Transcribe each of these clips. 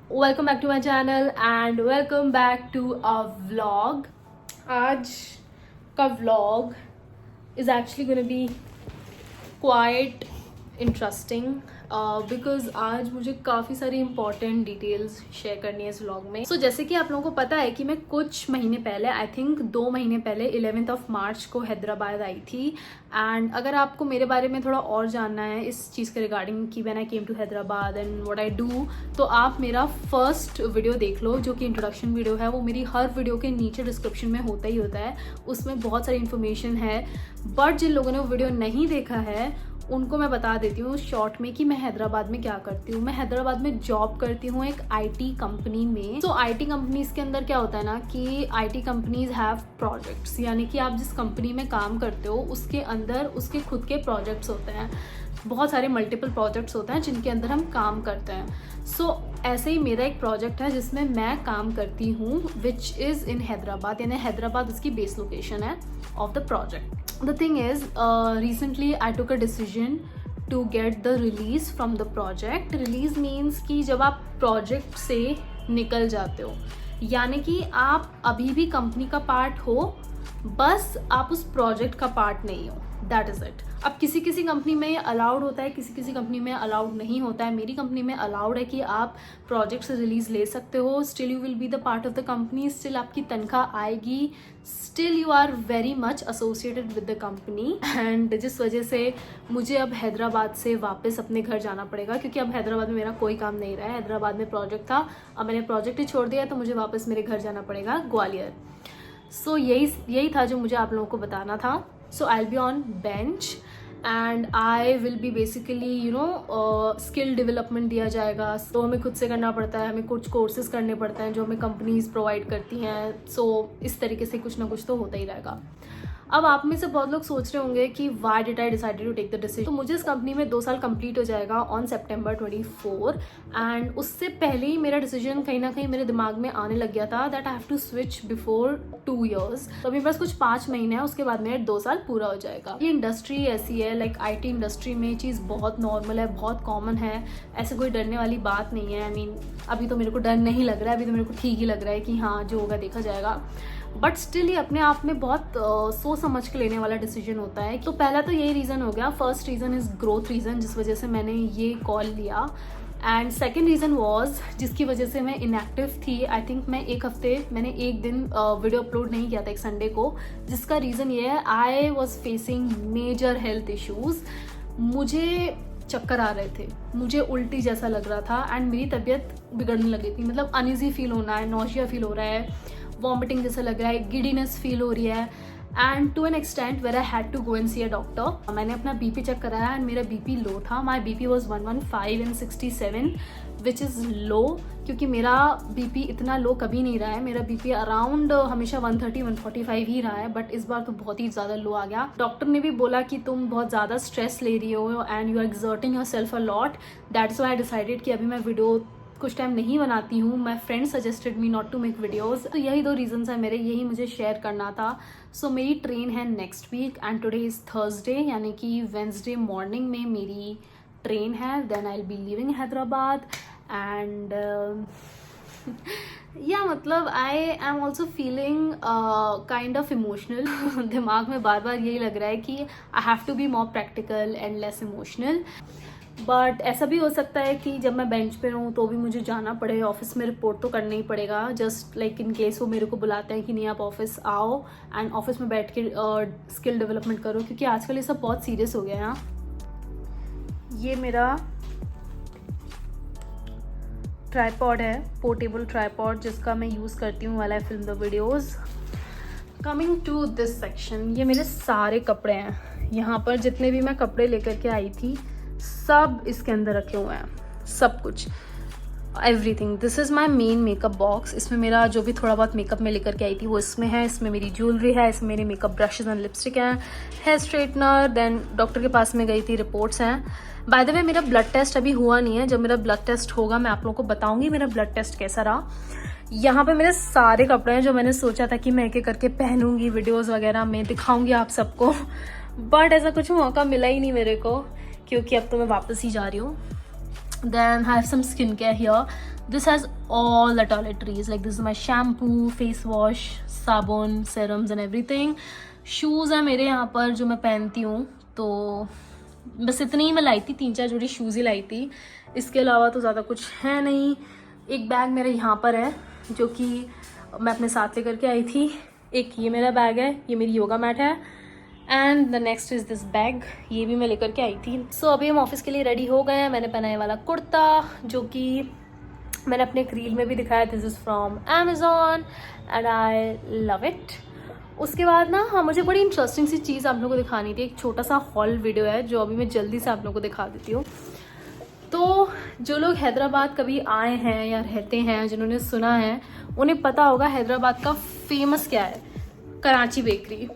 Welcome back to my channel and welcome back to a vlog. आज का vlog is actually gonna be quite interesting because आज मुझे काफ़ी सारी important details share करनी है इस व्लॉग में। सो जैसे कि आप लोगों को पता है कि मैं कुछ महीने पहले, आई थिंक 2 महीने पहले 11th of March को हैदराबाद आई थी। एंड अगर आपको मेरे बारे में थोड़ा और जानना है इस चीज़ के रिगार्डिंग कि when I came to Hyderabad and what I do, तो आप मेरा फर्स्ट वीडियो देख लो जो कि इंट्रोडक्शन वीडियो है। वो मेरी हर वीडियो के नीचे डिस्क्रिप्शन में होता ही होता है, उसमें बहुत सारी इन्फॉर्मेशन है। बट जिन लोगों ने वो वीडियो नहीं देखा है उनको मैं बता देती हूँ शॉर्ट में कि मैं हैदराबाद में क्या करती हूँ। मैं हैदराबाद में जॉब करती हूँ एक आईटी कंपनी में। तो आईटी कंपनीज के अंदर क्या होता है ना कि आईटी कंपनीज हैव प्रोजेक्ट्स, यानी कि आप जिस कंपनी में काम करते हो उसके अंदर उसके खुद के प्रोजेक्ट्स होते हैं। बहुत सारे मल्टीपल प्रोजेक्ट्स होते हैं जिनके अंदर हम काम करते हैं। सो ऐसे ही मेरा एक प्रोजेक्ट है जिसमें मैं काम करती हूँ, विच इज़ इन हैदराबाद, यानी हैदराबाद उसकी बेस लोकेशन है of the project. The thing is, recently I took a decision to get the release from the project. Release means कि जब आप प्रोजेक्ट से निकल जाते हो, यानी कि आप अभी भी कंपनी का पार्ट हो, बस आप उस प्रोजेक्ट का पार्ट नहीं हो। That is it. अब किसी किसी कंपनी में ये अलाउड होता है, किसी किसी कंपनी में अलाउड नहीं होता है। मेरी कंपनी में अलाउड है कि आप प्रोजेक्ट से रिलीज ले सकते हो, still you will be the part of the company, still आपकी तनख्वाह आएगी, still you are very much associated with the company. And जिस वजह से मुझे अब हैदराबाद से वापस अपने घर जाना पड़ेगा, क्योंकि अब हैदराबाद में मेरा कोई काम नहीं रहा है। हैदराबाद में प्रोजेक्ट था, अब मैंने प्रोजेक्ट ही छोड़ दिया, तो मुझे वापस मेरे घर जाना पड़ेगा ग्वालियर। सो यही था जो मुझे आप लोगों को बताना था। So I will be on bench and I will be basically skill development दिया जाएगा। तो हमें खुद से करना पड़ता है, हमें कुछ कोर्सेज करने पड़ते हैं जो हमें कंपनीज प्रोवाइड करती हैं। सो इस तरीके से कुछ ना कुछ तो होता ही रहेगा। अब आप में से बहुत लोग सोच रहे होंगे कि why did I decided to take the decision. तो मुझे इस कंपनी में 2 साल कंप्लीट हो जाएगा ऑन September 24 एंड उससे पहले ही मेरा डिसीजन कहीं ना कहीं मेरे दिमाग में आने लग गया था that I have to switch before 2 years। तो अभी बस कुछ 5 महीने हैं, उसके बाद मेरे 2 साल पूरा हो जाएगा। ये इंडस्ट्री ऐसी है, लाइक आईटी इंडस्ट्री में ये चीज़ बहुत नॉर्मल है, बहुत कॉमन है, ऐसे कोई डरने वाली बात नहीं है। आई मीन अभी तो मेरे को डर नहीं लग रहा है, अभी तो मेरे को ठीक ही लग रहा है कि हाँ जो होगा देखा जाएगा। बट स्टिल ये अपने आप में बहुत सोच समझ के लेने वाला डिसीजन होता है। तो पहला तो यही रीज़न हो गया, first reason is growth reason, जिस वजह से मैंने ये कॉल लिया। एंड सेकेंड रीज़न वॉज जिसकी वजह से मैं इनएक्टिव थी। आई थिंक मैं मैंने एक दिन वीडियो अपलोड नहीं किया था, एक संडे को, जिसका रीज़न ये है I was facing major health issues. मुझे चक्कर आ रहे थे, मुझे उल्टी जैसा लग रहा था एंड मेरी तबीयत बिगड़ने लगी थी। मतलब अनईजी फील होना है, नॉशिया फील हो रहा है, वॉमिटिंग जैसा लग रहा है, गिडीनेस फील हो रही है and to an extent where I had to go and see a doctor. मैंने अपना बीपी चेक कराया एंड मेरा बीपी लो था। My BP was 115 and 67 which is low, क्योंकि मेरा बीपी इतना लो कभी नहीं रहा है। मेरा बीपी अराउंड हमेशा 130-145 ही रहा है, बट इस बार तो बहुत ही ज़्यादा लो आ गया। डॉक्टर ने भी बोला कि तुम बहुत ज़्यादा स्ट्रेस ले रही हो and you are exerting your self a lot. That's why I decided कि अभी मैं वीडियो कुछ टाइम नहीं बनाती हूँ। My friend suggested me not to make videos. तो यही 2 रीजंस है मेरे, यही मुझे शेयर करना था। सो मेरी ट्रेन है next week and today is Thursday, यानी कि वेंसडे मॉर्निंग में मेरी ट्रेन है। Then I will be living Hyderabad and या मतलब I am also feeling kind of emotional. दिमाग में बार बार यही लग रहा है कि I have to be more practical and less emotional. But ऐसा भी हो सकता है कि जब मैं बेंच पे रहूँ तो भी मुझे जाना पड़े, ऑफिस में रिपोर्ट तो करना ही पड़ेगा, जस्ट लाइक इन केस वो मेरे को बुलाते हैं कि नहीं आप ऑफिस आओ एंड ऑफिस में बैठ के स्किल डेवलपमेंट करो, क्योंकि आजकल ये सब बहुत सीरियस हो गया है। ये मेरा ट्राईपॉड है, पोर्टेबल ट्राईपॉड, जिसका मैं यूज़ करती हूँ वाला film the videos. Coming to this section, ये मेरे सारे कपड़े हैं। यहाँ पर जितने भी मैं कपड़े लेकर के आई थी सब इसके अंदर रखे हुए हैं, सब कुछ, everything. This is my main makeup box. इसमें मेरा जो भी थोड़ा बहुत मेकअप में लेकर के आई थी वो इसमें है। इसमें मेरी ज्वेलरी है, इसमें मेरे मेकअप ब्रशेज एंड लिपस्टिक हैं, हेयर स्ट्रेटनर, देन डॉक्टर के पास में गई थी, रिपोर्ट्स हैं। बाय द वे मेरा ब्लड टेस्ट अभी हुआ नहीं है, जब मेरा ब्लड टेस्ट होगा मैं आप लोगों को बताऊंगी मेरा ब्लड टेस्ट कैसा रहा। यहाँ पे मेरे सारे कपड़े हैं जो मैंने सोचा था कि मैं एक एक करके पहनूंगी, वीडियोज़ वगैरह में दिखाऊंगी आप सबको, बट ऐसा कुछ मौका मिला ही नहीं मेरे को, क्योंकि अब तो मैं वापस ही जा रही हूँ। Then I have some skincare here. This has all the toiletries, like this is my shampoo, face wash, साबुन, serums and everything. शूज़ है मेरे यहाँ पर जो मैं पहनती हूँ, तो बस इतनी ही मैं लाई थी, 3-4 जोड़ी शूज़ ही लाई थी, इसके अलावा तो ज़्यादा कुछ है नहीं. एक बैग मेरे यहाँ पर है जो कि मैं अपने साथ लेकर के आई थी. एक ये मेरा बैग है, ये मेरी योगा मैट है. And the next is this bag, ये भी मैं लेकर के आई थी. सो अभी हम ऑफिस के लिए रेडी हो गए हैं. मैंने पहना ये वाला कुर्ता जो कि मैंने अपने एक रील में भी दिखाया. This is from Amazon and I love it. उसके बाद ना, हाँ, मुझे बड़ी इंटरेस्टिंग सी चीज़ आप लोगों को दिखानी थी. एक छोटा सा हॉल वीडियो है जो अभी मैं जल्दी से आप लोगों को दिखा देती हूँ. तो जो लोग हैदराबाद कभी आए हैं या रहते हैं, जिन्होंने सुना है, उन्हें पता होगा हैदराबाद का फेमस क्या है, कराची बेकरी.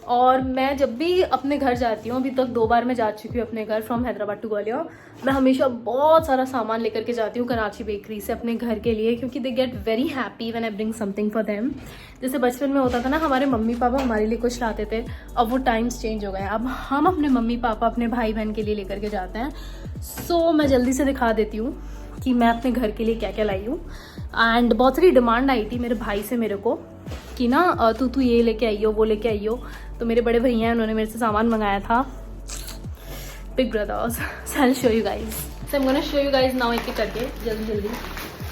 और मैं जब भी अपने घर जाती हूँ, अभी तक 2 बार मैं जा चुकी हूँ अपने घर फ्रॉम हैदराबाद टू ग्वालियर, मैं हमेशा बहुत सारा सामान लेकर के जाती हूँ कराची बेकरी से अपने घर के लिए, क्योंकि they get very happy when I bring something for them. जैसे बचपन में होता था ना, हमारे मम्मी पापा हमारे लिए कुछ लाते थे. अब वो टाइम्स चेंज हो गए, अब हम अपने मम्मी पापा अपने भाई बहन के लिए लेकर के जाते हैं. सो मैं जल्दी से दिखा देती हूँ कि मैं अपने घर के लिए क्या क्या लाई हूँ. एंड बहुत सारी डिमांड आई थी मेरे भाई से मेरे को कि ना तू ये लेके आई हो, वो लेके आई हो. तो मेरे बड़े भैया हैं, उन्होंने मेरे से सामान मंगाया था. Big brothers. So I will show you guys. So I am gonna show you guys now, एक एक करके जल्दी जल्दी,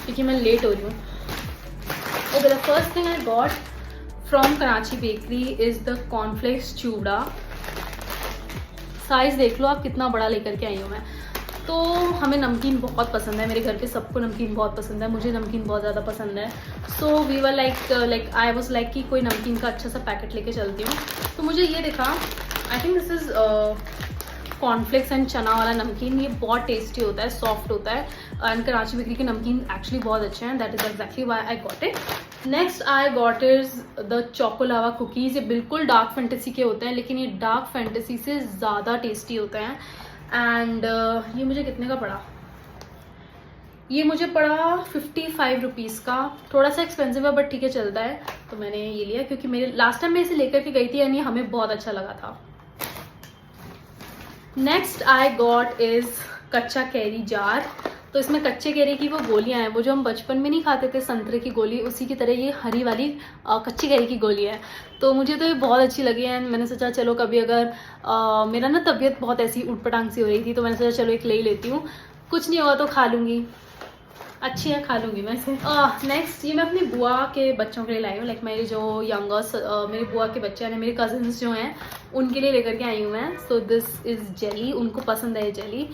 क्योंकि मैं लेट हो रही हूँ. Okay, the first thing I got from Karachi bakery is the cornflakes चूड़ा. साइज देख लो आप कितना बड़ा लेकर के आई हूँ मैं. तो हमें नमकीन बहुत पसंद है, मेरे घर पे सबको नमकीन बहुत पसंद है, मुझे नमकीन बहुत ज़्यादा पसंद है. So we were like I was like कि कोई नमकीन का अच्छा सा पैकेट लेके चलती हूँ. तो मुझे ये दिखा, I think this is cornflakes and चना वाला नमकीन. ये बहुत टेस्टी होता है, सॉफ्ट होता है. एंड कराची बेकरी के नमकीन एक्चुअली बहुत अच्छे हैं. That is exactly why I got it. Next I got is the choco lava cookies. ये बिल्कुल डार्क फैंटेसी के होते हैं, लेकिन ये डार्क फैंटेसी से ज़्यादा टेस्टी होते हैं. एंड ये मुझे कितने का पड़ा? ये मुझे पड़ा 55 रुपीज़ का. थोड़ा सा एक्सपेंसिव है बट ठीक है, चलता है. तो मैंने ये लिया क्योंकि मेरे लास्ट टाइम मैं इसे लेकर के गई थी, यानी हमें बहुत अच्छा लगा था. नेक्स्ट आई गॉट इज कच्चा कैरी जार. तो इसमें कच्चे कैरी की वो गोलियां हैं, वो जो हम बचपन में नहीं खाते थे संतरे की गोली, उसी की तरह ये हरी वाली कच्ची कैरी की गोली है. तो मुझे तो ये बहुत अच्छी लगी है. मैंने सोचा चलो कभी अगर मेरा ना तबीयत बहुत ऐसी उटपटांग सी हो रही थी, तो मैंने सोचा चलो एक ले ही लेती हूँ, कुछ नहीं होगा तो खा लूँगी. अच्छी है, खा लूँगी मैं इसे. नेक्स्ट ये मैं अपनी बुआ के बच्चों के लिए लाई हूँ. लाइक मेरी जो यंगर्स मेरी बुआ के बच्चे हैं, मेरे कजन्स जो हैं, उनके लिए लेकर के आई हूँ मैं. So this is jelly. उनको पसंद है ये जेली.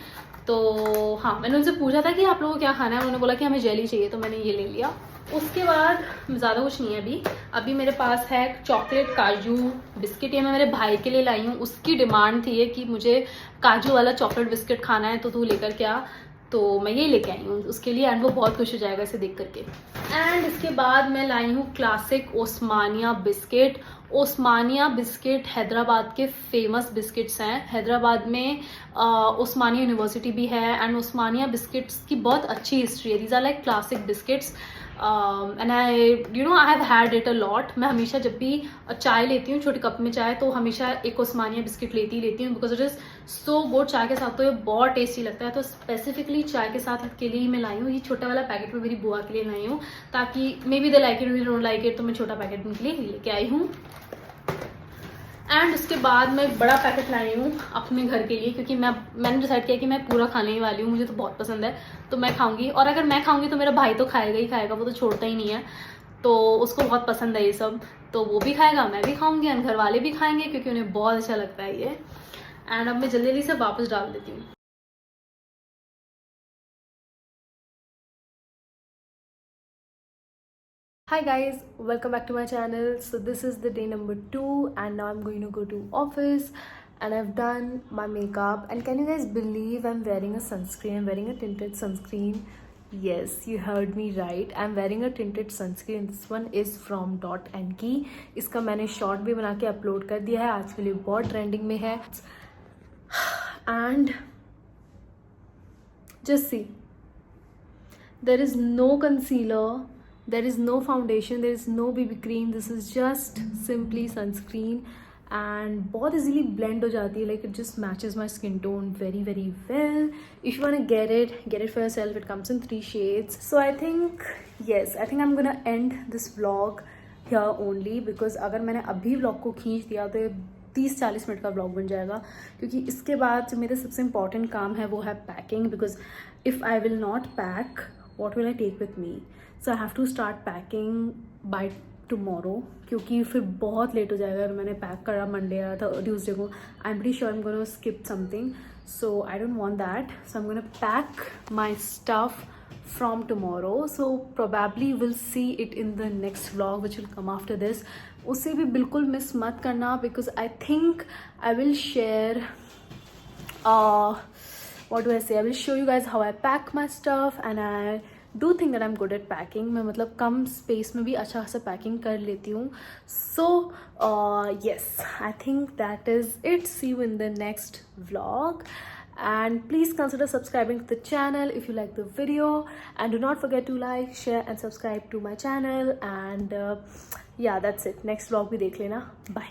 तो हाँ, मैंने उनसे पूछा था कि आप लोगों को क्या खाना है, उन्होंने बोला कि हमें जेली चाहिए, तो मैंने ये ले लिया. उसके बाद ज़्यादा कुछ नहीं है अभी मेरे पास है चॉकलेट काजू बिस्किट. ये मैं मेरे भाई के लिए लाई हूँ. उसकी डिमांड थी ये कि मुझे काजू वाला चॉकलेट बिस्किट खाना है, तो तू लेकर के आ. तो मैं ये लेके आई हूँ उसके लिए, एंड वो बहुत खुश हो जाएगा इसे देख करके. एंड इसके बाद मैं लाई हूँ classic Osmania biscuit. Osmania biscuit Hyderabad के फेमस बिस्किट्स हैं. हैदराबाद में ओस्मानिया यूनिवर्सिटी भी है, एंड ओस्मानिया बिस्किट्स की बहुत अच्छी हिस्ट्री है. These are like classic biscuits. And I have had it a lot. मैं हमेशा जब भी चाय लेती हूँ, छोटे कप में चाय, तो हमेशा एक ओस्मानिया बिस्किट लेती हूँ, because it is so good. चाय के साथ तो ये बहुत टेस्टी लगता है. तो स्पेसिफिकली चाय के साथ के लिए ही मैं लाई हूँ. ये छोटा वाला पैकेट में मेरी बुआ के लिए लाई हूँ, ताकि may be they like it, may be don't like it, तो मैं छोटा पैकेट उनके लिए लेके आई हूँ. एंड उसके बाद मैं एक बड़ा पैकेट लाई हूँ अपने घर के लिए, क्योंकि मैंने डिसाइड किया कि मैं पूरा खाने ही वाली हूँ. मुझे तो बहुत पसंद है, तो मैं खाऊंगी. और अगर मैं खाऊंगी तो मेरा भाई तो खाएगा ही खाएगा, वो तो छोड़ता ही नहीं है. तो उसको बहुत पसंद है ये सब, तो वो भी खाएगा, मैं भी खाऊंगी, एंड घर वाले भी खाएंगे, क्योंकि उन्हें बहुत अच्छा लगता है ये. एंड अब मैं जल्दी जल्दी से वापस डाल देती हूँ. Hi guys, welcome back to my channel. So this is the day number 2 and now I'm going to go to office and I've done my makeup. And can you guys believe I'm wearing a sunscreen? I'm wearing a tinted sunscreen. Yes, you heard me right. I'm wearing a tinted sunscreen. This one is from Dot & Key. इसका मैंने short भी बना के upload कर दिया है. आजकल ये बहुत ट्रेंडिंग में है. And just see, there is no concealer, there is no foundation, there is no BB cream. This is just simply sunscreen, and बहुत इजीली ब्लेंड हो जाती है, like it just matches my skin tone very very well. If you want get it for yourself. It comes in 3 shades. So I think I am gonna and this vlog here only, because अगर मैंने अभी vlog को खींच दिया तो 30-40 minute का vlog बन जाएगा, क्योंकि इसके बाद जो मेरा सबसे इंपॉर्टेंट काम है वो है packing. Because if I will not pack, what will I take with me? So I have to start packing by tomorrow, क्योंकि फिर बहुत लेट हो जाएगा अगर मैंने पैक करा मंडे या ट्यूसडे को. I am pretty sure I am gonna skip something, so I don't want that. So I am gonna pack my stuff from tomorrow. So probably we'll see it in the next vlog which will come after this. उसे भी बिल्कुल miss मत करना, because I think I will share what do I say, I will show you guys how I pack my stuff, and I do think that I'm good at packing. मैं मतलब कम space में भी अच्छा सा packing कर लेती हूँ. So yes, I think that is it. See you in the next vlog. And please consider subscribing to the channel if you like the video, and do not forget to like, share and subscribe to my channel. And yeah, that's it. Next vlog bhi dekh lena. Bye.